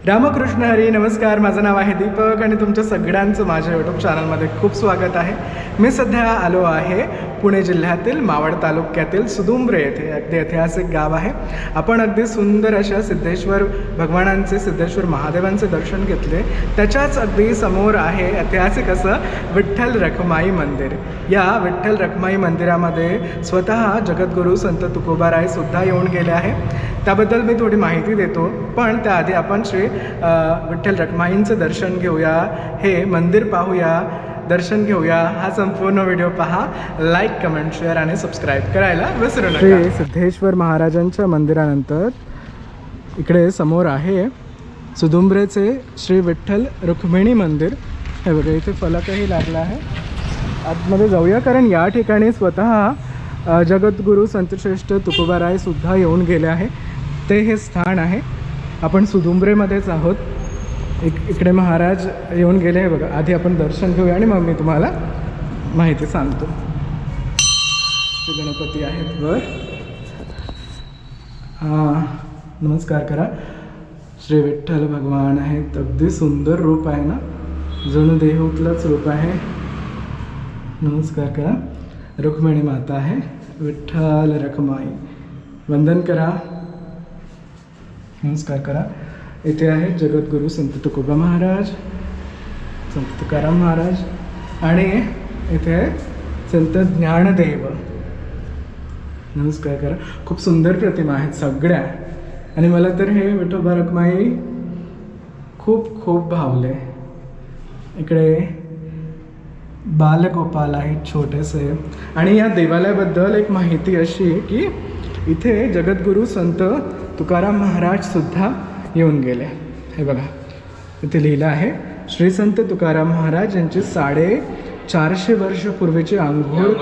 रामकृष्ण हरी. नमस्कार, माझं नाव आहे दीपक आणि तुमच्या सगळ्यांचं माझ्या यूट्यूब चॅनलमध्ये खूप स्वागत आहे. मी सध्या आलो आहे पुणे जिल्ह्यातील मावळ तालुक्यातील सुदुंब्रे येथे. अगदी ऐतिहासिक गाव आहे. आपण अगदी सुंदर अशा सिद्धेश्वर भगवानांचे, सिद्धेश्वर महादेवांचे दर्शन घेतले. त्याच्याच अगदी समोर आहे ऐतिहासिक असं विठ्ठल रखुमाई मंदिर. या विठ्ठल रखुमाई मंदिरामध्ये स्वतः जगद्गुरू संत तुकोबाराय सुद्धा येऊन गेले आहे. त्याबद्दल मी थोडी माहिती देतो, पण त्याआधी आपण श्री विठ्ठल रखुमाईंचं दर्शन घेऊया, हे मंदिर पाहूया, दर्शन घेऊया. हा संपूर्ण व्हिडिओ पहा. लाईक, कमेंट, शेअर आणि सबस्क्राईब करायला विसरू नका. श्री सिद्धेश्वर महाराजांच्या मंदिरानंतर इकडे समोर आहे सुदुंब्रेचे श्री विठ्ठल रुक्मिणी मंदिर. हे बघा, इथे फलकही लागला आहे. आतमध्ये जाऊया, कारण या ठिकाणी स्वतः जगद्गुरू संतश्रेष्ठ तुकोबाराय सुद्धा येऊन गेले आहे. ते हे स्थान आहे. आपण सुदुंब्रेमध्येच आहोत. इकडे महाराज येऊन गेले आहे बघा. आधी आपण दर्शन घेऊया आणि मग मी तुम्हाला माहिती सांगतो. गणपती आहेत वर. नमस्कार करा. श्री विठ्ठल भगवान आहेत. अगदी सुंदर रूप आहे ना, जणू देहूतलंच रूप आहे. नमस्कार करा. रुक्मिणी माता आहे. विठ्ठल रखुमाई, वंदन करा. नमस्कार करा. इथे आहे जगद्गुरू संत तुकोबा महाराज, संत तुकाराम महाराज आणि इथे संत ज्ञानदेव. नमस्कार करा. खूप सुंदर प्रतिमा आहेत सगळ्या. आणि मला तर हे विठोबा रखुमाई खूप खूप भावले. इकडे बालगोपाल आहेत छोटेसे. आणि या देवालयाबद्दल एक माहिती अशी आहे की इथे जगद्गुरू संत तुकाराम महाराज सुद्धा येऊन गेले. हे बघा, इथे लिहिलं आहे श्री संत तुकाराम महाराज यांची 450 वर्ष पूर्वीची आंघोळ,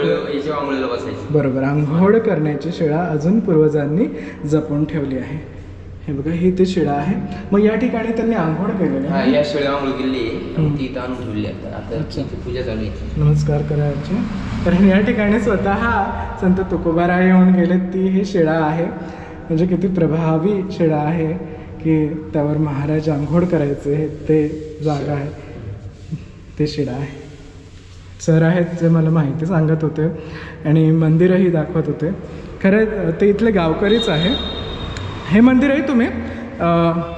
बरोबर, आंघोळ करण्याची शिळा अजून पूर्वजांनी जपून ठेवली आहे. हे बघा, ही ती शिळा आहे. मग या ठिकाणी त्यांनी आंघोळ केलेली आहे. या शिळा आंघोळ केली, ती ताण ठेवली आहे. आता पूजा चालू आहे. नमस्कार करायचे. कारण या ठिकाणी स्वतः संत तुकोबाराय येऊन गेले. ती ही शिळा आहे. म्हणजे किती प्रभावी शिळा आहे की त्यावर महाराज आंघोळ करायचे. ते जागा आहे, ते शिळा आहे. सर आहेत जे मला माहिती सांगत होते आणि मंदिरही दाखवत होते. खरं ते इथले गावकरीच आहे. हे मंदिर आहे तुम्ही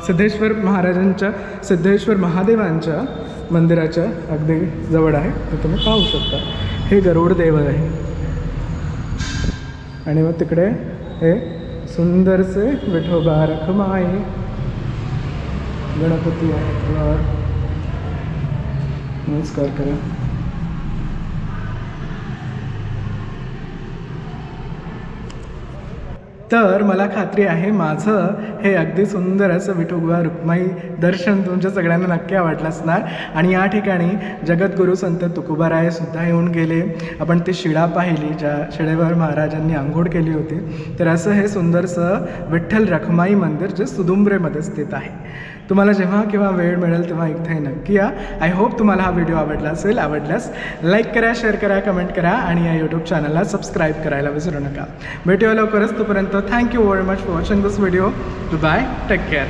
सिद्धेश्वर महाराजांच्या, सिद्धेश्वर महादेवांच्या मंदिराच्या अगदी जवळ आहे. ते तुम्ही पाहू शकता. हे गरुड देव आहे. आणि मग तिकडे हे सुंदरसे विठोबा रखुमाई गणपती आहेत. नमस्कार करा. तर मला खात्री आहे माझं हे अगदी सुंदर असं विठोबा रखुमाई दर्शन तुमच्या सगळ्यांना नक्की आवडलं असणार. आणि या ठिकाणी जगद्गुरू संत तुकोबाराय सुद्धा येऊन गेले. आपण ती शिळा पाहिली, ज्या शिळेवर महाराजांनी आंघोळ केली होती. तर असं हे सुंदरसं विठ्ठल रखुमाई मंदिर जे सुदुंब्रेमध्ये स्थित आहे. तुम्हाला जेव्हा किंवा वेळ मिळेल तेव्हा इथे नक्की या. आय होप तुम्हाला हा व्हिडिओ आवडला असेल. आवडल्यास लाईक करा, शेअर करा, कमेंट करा आणि या यूट्यूब चॅनलला सबस्क्राईब करायला विसरू नका. भेटूया लवकरच. तोपर्यंत thank you very much for watching this video. Bye, take care.